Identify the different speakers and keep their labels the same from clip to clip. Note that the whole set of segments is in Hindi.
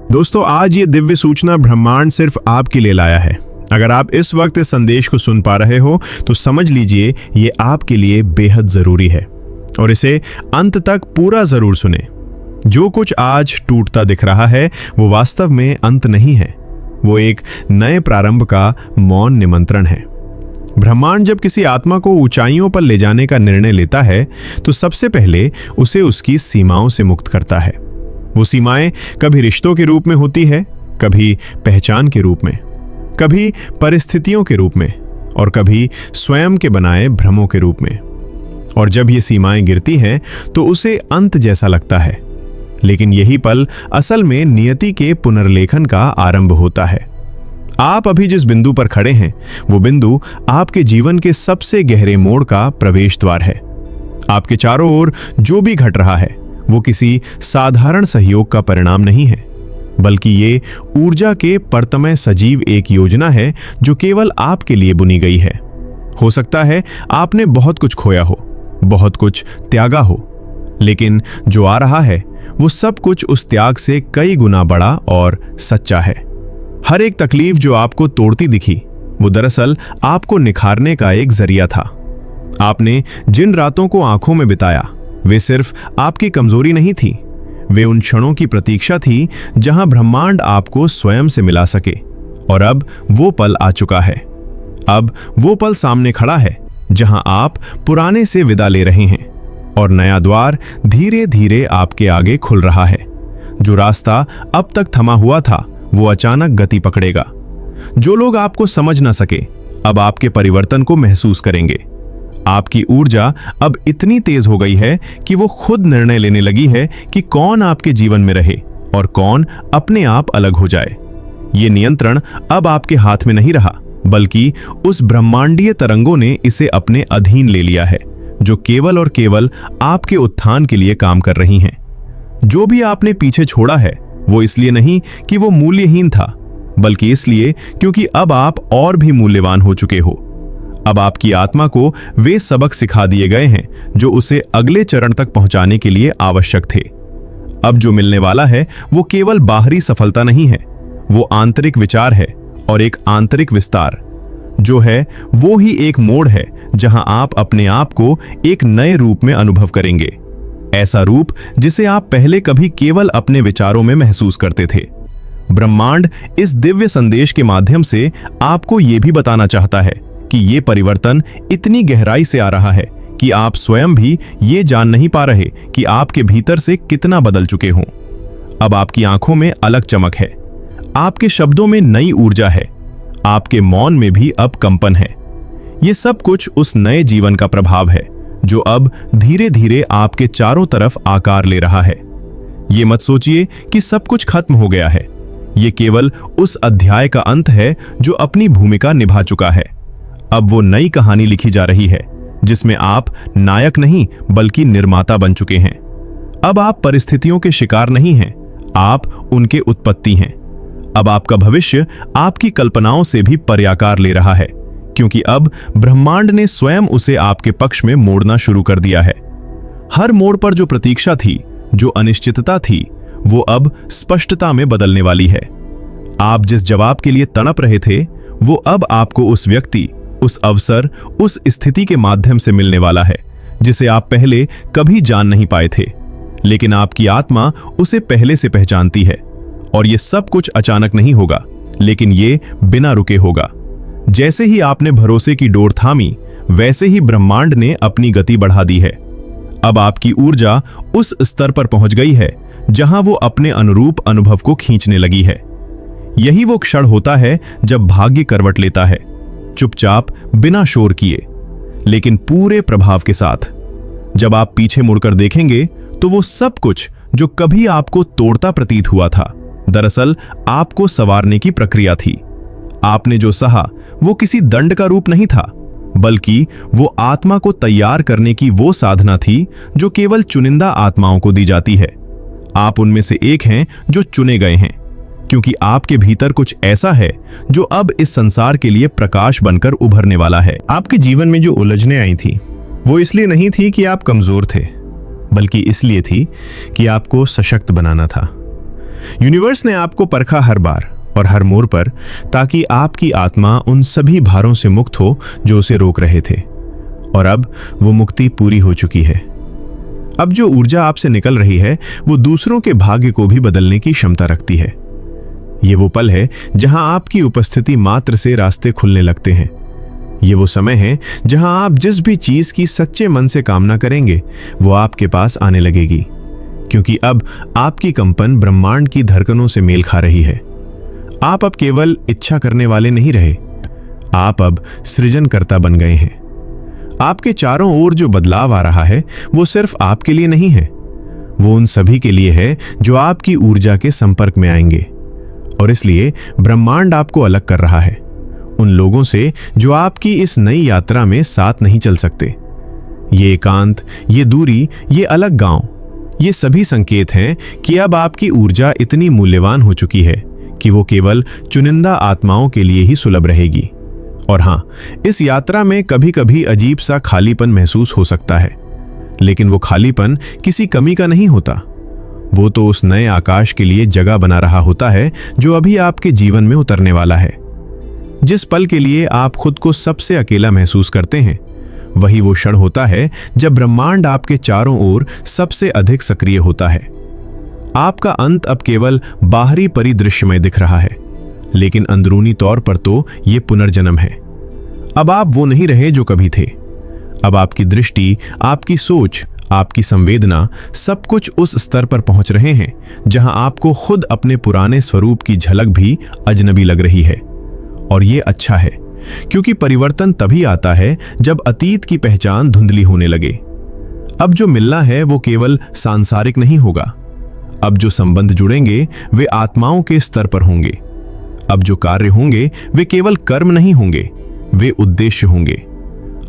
Speaker 1: दोस्तों, आज ये दिव्य सूचना ब्रह्मांड सिर्फ आपके लिए लाया है। अगर आप इस वक्त इस संदेश को सुन पा रहे हो तो समझ लीजिए ये आपके लिए बेहद जरूरी है और इसे अंत तक पूरा जरूर सुने। जो कुछ आज टूटता दिख रहा है वो वास्तव में अंत नहीं है, वो एक नए प्रारंभ का मौन निमंत्रण है। ब्रह्मांड जब किसी आत्मा को ऊंचाइयों पर ले जाने का निर्णय लेता है तो सबसे पहले उसे उसकी सीमाओं से मुक्त करता है। वो सीमाएं कभी रिश्तों के रूप में होती है, कभी पहचान के रूप में, कभी परिस्थितियों के रूप में और कभी स्वयं के बनाए भ्रमों के रूप में। और जब ये सीमाएं गिरती हैं तो उसे अंत जैसा लगता है, लेकिन यही पल असल में नियति के पुनर्लेखन का आरंभ होता है। आप अभी जिस बिंदु पर खड़े हैं वो बिंदु आपके जीवन के सबसे गहरे मोड़ का प्रवेश द्वार है। आपके चारों ओर जो भी घट रहा है वो किसी साधारण सहयोग का परिणाम नहीं है, बल्कि ये ऊर्जा के परतमय सजीव एक योजना है जो केवल आपके लिए बुनी गई है। हो सकता है आपने बहुत कुछ खोया हो, बहुत कुछ त्यागा हो, लेकिन जो आ रहा है वो सब कुछ उस त्याग से कई गुना बड़ा और सच्चा है। हर एक तकलीफ जो आपको तोड़ती दिखी वो दरअसल आपको निखारने का एक जरिया था। आपने जिन रातों को आंखों में बिताया वे सिर्फ आपकी कमजोरी नहीं थी, वे उन क्षणों की प्रतीक्षा थी जहां ब्रह्मांड आपको स्वयं से मिला सके। और अब वो पल आ चुका है। अब वो पल सामने खड़ा है जहां आप पुराने से विदा ले रहे हैं और नया द्वार धीरे धीरे आपके आगे खुल रहा है। जो रास्ता अब तक थमा हुआ था वो अचानक गति पकड़ेगा। जो लोग आपको समझ ना सके अब आपके परिवर्तन को महसूस करेंगे। आपकी ऊर्जा अब इतनी तेज हो गई है कि वो खुद निर्णय लेने लगी है कि कौन आपके जीवन में रहे और कौन अपने आप अलग हो जाए। ये नियंत्रण अब आपके हाथ में नहीं रहा, बल्कि उस ब्रह्मांडीय तरंगों ने इसे अपने अधीन ले लिया है, जो केवल और केवल आपके उत्थान के लिए काम कर रही हैं। जो भी आपने पीछे छोड़ा है वो इसलिए नहीं कि वो मूल्यहीन था, बल्कि इसलिए क्योंकि अब आप और भी मूल्यवान हो चुके हो। अब आपकी आत्मा को वे सबक सिखा दिए गए हैं जो उसे अगले चरण तक पहुंचाने के लिए आवश्यक थे। अब जो मिलने वाला है वो केवल बाहरी सफलता नहीं है, वो आंतरिक विचार है और एक आंतरिक विस्तार जो है वो ही एक मोड़ है जहां आप अपने आप को एक नए रूप में अनुभव करेंगे। ऐसा रूप जिसे आप पहले कभी केवल अपने विचारों में महसूस करते थे। ब्रह्मांड इस दिव्य संदेश के माध्यम से आपको यह भी बताना चाहता है कि ये परिवर्तन इतनी गहराई से आ रहा है कि आप स्वयं भी ये जान नहीं पा रहे कि आपके भीतर से कितना बदल चुके हों। अब आपकी आंखों में अलग चमक है, आपके शब्दों में नई ऊर्जा है, आपके मौन में भी अब कंपन है। ये सब कुछ उस नए जीवन का प्रभाव है जो अब धीरे धीरे आपके चारों तरफ आकार ले रहा है। ये मत सोचिए कि सब कुछ खत्म हो गया है। ये केवल उस अध्याय का अंत है जो अपनी भूमिका निभा चुका है। अब वो नई कहानी लिखी जा रही है जिसमें आप नायक नहीं बल्कि निर्माता बन चुके हैं। अब आप परिस्थितियों के शिकार नहीं हैं, आप उनके उत्पत्ति हैं। अब आपका भविष्य आपकी कल्पनाओं से भी पर्याकार ले रहा है, क्योंकि अब ब्रह्मांड ने स्वयं उसे आपके पक्ष में मोड़ना शुरू कर दिया है। हर मोड़ पर जो प्रतीक्षा थी, जो अनिश्चितता थी, वो अब स्पष्टता में बदलने वाली है। आप जिस जवाब के लिए तड़प रहे थे वो अब आपको उस व्यक्ति, उस अवसर, उस स्थिति के माध्यम से मिलने वाला है जिसे आप पहले कभी जान नहीं पाए थे, लेकिन आपकी आत्मा उसे पहले से पहचानती है। और ये सब कुछ अचानक नहीं होगा, लेकिन ये बिना रुके होगा। जैसे ही आपने भरोसे की डोर थामी, वैसे ही ब्रह्मांड ने अपनी गति बढ़ा दी है। अब आपकी ऊर्जा उस स्तर पर पहुंच गई है जहां वो अपने अनुरूप अनुभव को खींचने लगी है। यही वो क्षण होता है जब भाग्य करवट लेता है, चुपचाप, बिना शोर किए, लेकिन पूरे प्रभाव के साथ। जब आप पीछे मुड़कर देखेंगे तो वो सब कुछ जो कभी आपको तोड़ता प्रतीत हुआ था, दरअसल आपको संवारने की प्रक्रिया थी। आपने जो सहा वो किसी दंड का रूप नहीं था, बल्कि वो आत्मा को तैयार करने की वो साधना थी जो केवल चुनिंदा आत्माओं को दी जाती है। आप उनमें से एक हैं जो चुने गए हैं, क्योंकि आपके भीतर कुछ ऐसा है जो अब इस संसार के लिए प्रकाश बनकर उभरने वाला है। आपके जीवन में जो उलझनें आई थी वो इसलिए नहीं थी कि आप कमजोर थे, बल्कि इसलिए थी कि आपको सशक्त बनाना था। यूनिवर्स ने आपको परखा हर बार और हर मोड़ पर, ताकि आपकी आत्मा उन सभी भारों से मुक्त हो जो उसे रोक रहे थे। और अब वो मुक्ति पूरी हो चुकी है। अब जो ऊर्जा आपसे निकल रही है वो दूसरों के भाग्य को भी बदलने की क्षमता रखती है। ये वो पल है जहां आपकी उपस्थिति मात्र से रास्ते खुलने लगते हैं। ये वो समय है जहां आप जिस भी चीज की सच्चे मन से कामना करेंगे वो आपके पास आने लगेगी, क्योंकि अब आपकी कंपन ब्रह्मांड की धड़कनों से मेल खा रही है। आप अब केवल इच्छा करने वाले नहीं रहे, आप अब सृजनकर्ता बन गए हैं। आपके चारों ओर जो बदलाव आ रहा है वो सिर्फ आपके लिए नहीं है, वो उन सभी के लिए है जो आपकी ऊर्जा के संपर्क में आएंगे। और इसलिए ब्रह्मांड आपको अलग कर रहा है उन लोगों से जो आपकी इस नई यात्रा में साथ नहीं चल सकते। ये एकांत, ये दूरी, ये अलग गांव, ये सभी संकेत हैं कि अब आपकी ऊर्जा इतनी मूल्यवान हो चुकी है कि वो केवल चुनिंदा आत्माओं के लिए ही सुलभ रहेगी। और हाँ, इस यात्रा में कभी कभी अजीब सा खालीपन महसूस हो सकता है, लेकिन वो खालीपन किसी कमी का नहीं होता। वो तो उस नए आकाश के लिए जगह बना रहा होता है जो अभी आपके जीवन में उतरने वाला है। जिस पल के लिए आप खुद को सबसे अकेला महसूस करते हैं, वही वो क्षण होता है जब ब्रह्मांड आपके चारों ओर सबसे अधिक सक्रिय होता है। आपका अंत अब केवल बाहरी परिदृश्य में दिख रहा है, लेकिन अंदरूनी तौर पर तो ये पुनर्जन्म है। अब आप वो नहीं रहे जो कभी थे। अब आपकी दृष्टि, आपकी सोच, आपकी संवेदना, सब कुछ उस स्तर पर पहुंच रहे हैं जहां आपको खुद अपने पुराने स्वरूप की झलक भी अजनबी लग रही है। और ये अच्छा है, क्योंकि परिवर्तन तभी आता है जब अतीत की पहचान धुंधली होने लगे। अब जो मिलना है वो केवल सांसारिक नहीं होगा। अब जो संबंध जुड़ेंगे वे आत्माओं के स्तर पर होंगे। अब जो कार्य होंगे वे केवल कर्म नहीं होंगे, वे उद्देश्य होंगे।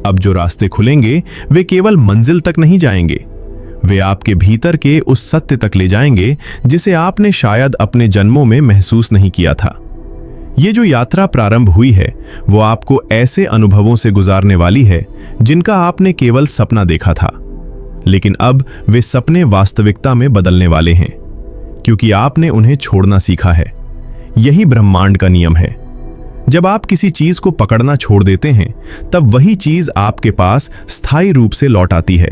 Speaker 1: अब जो रास्ते खुलेंगे वे केवल मंजिल तक नहीं जाएंगे, वे आपके भीतर के उस सत्य तक ले जाएंगे जिसे आपने शायद अपने जन्मों में महसूस नहीं किया था। ये जो यात्रा प्रारंभ हुई है वो आपको ऐसे अनुभवों से गुजारने वाली है जिनका आपने केवल सपना देखा था, लेकिन अब वे सपने वास्तविकता में बदलने वाले हैं, क्योंकि आपने उन्हें छोड़ना सीखा है। यही ब्रह्मांड का नियम है। जब आप किसी चीज को पकड़ना छोड़ देते हैं, तब वही चीज आपके पास स्थायी रूप से लौट आती है।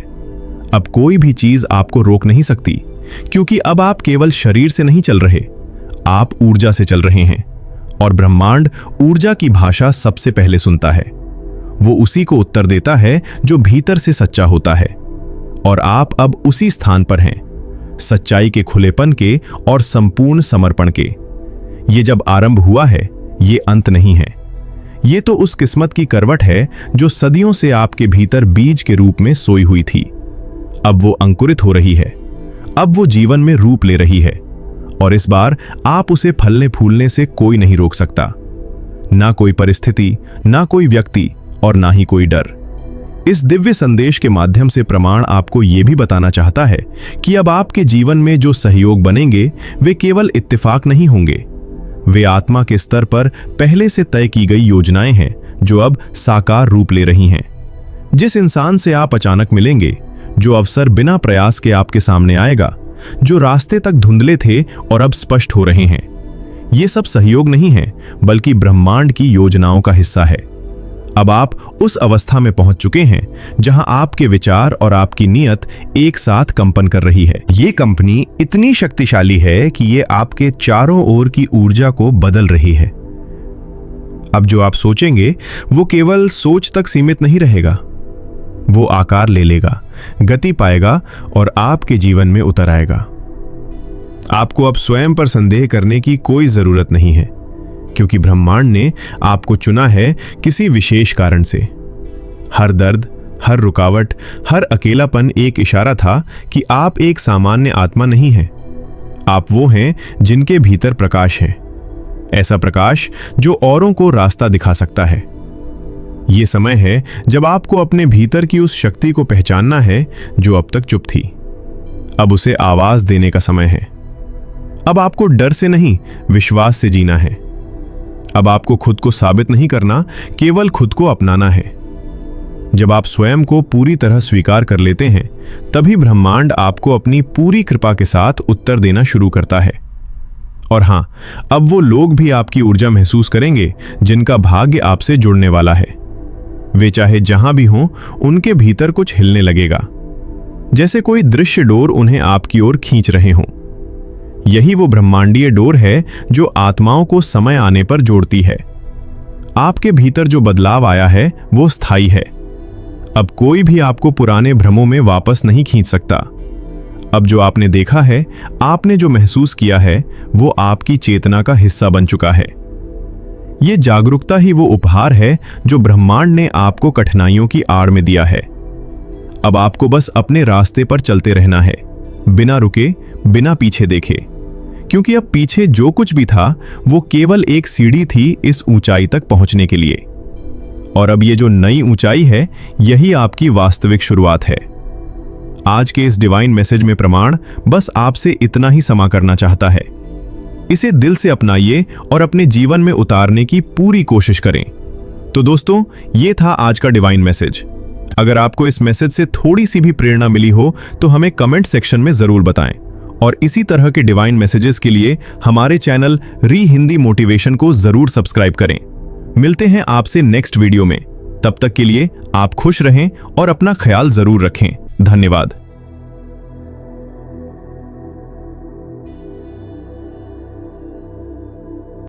Speaker 1: अब कोई भी चीज आपको रोक नहीं सकती, क्योंकि अब आप केवल शरीर से नहीं चल रहे, आप ऊर्जा से चल रहे हैं। और ब्रह्मांड ऊर्जा की भाषा सबसे पहले सुनता है। वो उसी को उत्तर देता है जो भीतर से सच्चा होता है। और आप अब उसी स्थान पर हैं, सच्चाई के खुलेपन के और संपूर्ण समर्पण के। ये जब आरंभ हुआ है, ये अंत नहीं है। ये तो उस किस्मत की करवट है जो सदियों से आपके भीतर बीज के रूप में सोई हुई थी। अब वो अंकुरित हो रही है, अब वो जीवन में रूप ले रही है। और इस बार आप उसे फलने फूलने से कोई नहीं रोक सकता, ना कोई परिस्थिति, ना कोई व्यक्ति, और ना ही कोई डर। इस दिव्य संदेश के माध्यम से प्रमाण आपको यह भी बताना चाहता है कि अब आपके जीवन में जो सहयोग बनेंगे वे केवल इत्तेफाक नहीं होंगे, वे आत्मा के स्तर पर पहले से तय की गई योजनाएं हैं जो अब साकार रूप ले रही हैं। जिस इंसान से आप अचानक मिलेंगे, जो अवसर बिना प्रयास के आपके सामने आएगा, जो रास्ते तक धुंधले थे और अब स्पष्ट हो रहे हैं, ये सब सहयोग नहीं है बल्कि ब्रह्मांड की योजनाओं का हिस्सा है। अब आप उस अवस्था में पहुंच चुके हैं जहां आपके विचार और आपकी नीयत एक साथ कंपन कर रही है। ये कंपनी इतनी शक्तिशाली है कि ये आपके चारों ओर की ऊर्जा को बदल रही है। अब जो आप सोचेंगे वो केवल सोच तक सीमित नहीं रहेगा, वो आकार ले लेगा, गति पाएगा और आपके जीवन में उतर आएगा। आपको अब स्वयं पर संदेह करने की कोई जरूरत नहीं है, क्योंकि ब्रह्मांड ने आपको चुना है किसी विशेष कारण से। हर दर्द, हर रुकावट, हर अकेलापन एक इशारा था कि आप एक सामान्य आत्मा नहीं हैं। आप वो हैं जिनके भीतर प्रकाश है, ऐसा प्रकाश जो औरों को रास्ता दिखा सकता है। ये समय है जब आपको अपने भीतर की उस शक्ति को पहचानना है जो अब तक चुप थी। अब उसे आवाज देने का समय है। अब आपको डर से नहीं, विश्वास से जीना है। अब आपको खुद को साबित नहीं करना, केवल खुद को अपनाना है। जब आप स्वयं को पूरी तरह स्वीकार कर लेते हैं, तभी ब्रह्मांड आपको अपनी पूरी कृपा के साथ उत्तर देना शुरू करता है। और हाँ, अब वो लोग भी आपकी ऊर्जा महसूस करेंगे जिनका भाग्य आपसे जुड़ने वाला है। वे चाहे जहां भी हों, उनके भीतर कुछ हिलने लगेगा, जैसे कोई दृश्य डोर उन्हें आपकी ओर खींच रहे हों। यही वो ब्रह्मांडीय डोर है जो आत्माओं को समय आने पर जोड़ती है। आपके भीतर जो बदलाव आया है वो स्थायी है। अब कोई भी आपको पुराने भ्रमों में वापस नहीं खींच सकता। अब जो आपने देखा है, आपने जो महसूस किया है, वो आपकी चेतना का हिस्सा बन चुका है। ये जागरूकता ही वो उपहार है जो ब्रह्मांड ने आपको कठिनाइयों की आड़ में दिया है। अब आपको बस अपने रास्ते पर चलते रहना है, बिना रुके, बिना पीछे देखे, क्योंकि अब पीछे जो कुछ भी था वो केवल एक सीढ़ी थी इस ऊंचाई तक पहुंचने के लिए। और अब ये जो नई ऊंचाई है, यही आपकी वास्तविक शुरुआत है। आज के इस डिवाइन मैसेज में प्रमाण बस आपसे इतना ही समा करना चाहता है। इसे दिल से अपनाइए और अपने जीवन में उतारने की पूरी कोशिश करें। तो दोस्तों, ये था आज का डिवाइन मैसेज। अगर आपको इस मैसेज से थोड़ी सी भी प्रेरणा मिली हो तो हमें कमेंट सेक्शन में जरूर बताएं। और इसी तरह के डिवाइन मैसेजेस के लिए हमारे चैनल री हिंदी मोटिवेशन को जरूर सब्सक्राइब करें। मिलते हैं आपसे नेक्स्ट वीडियो में। तब तक के लिए आप खुश रहें और अपना ख्याल जरूर रखें। धन्यवाद।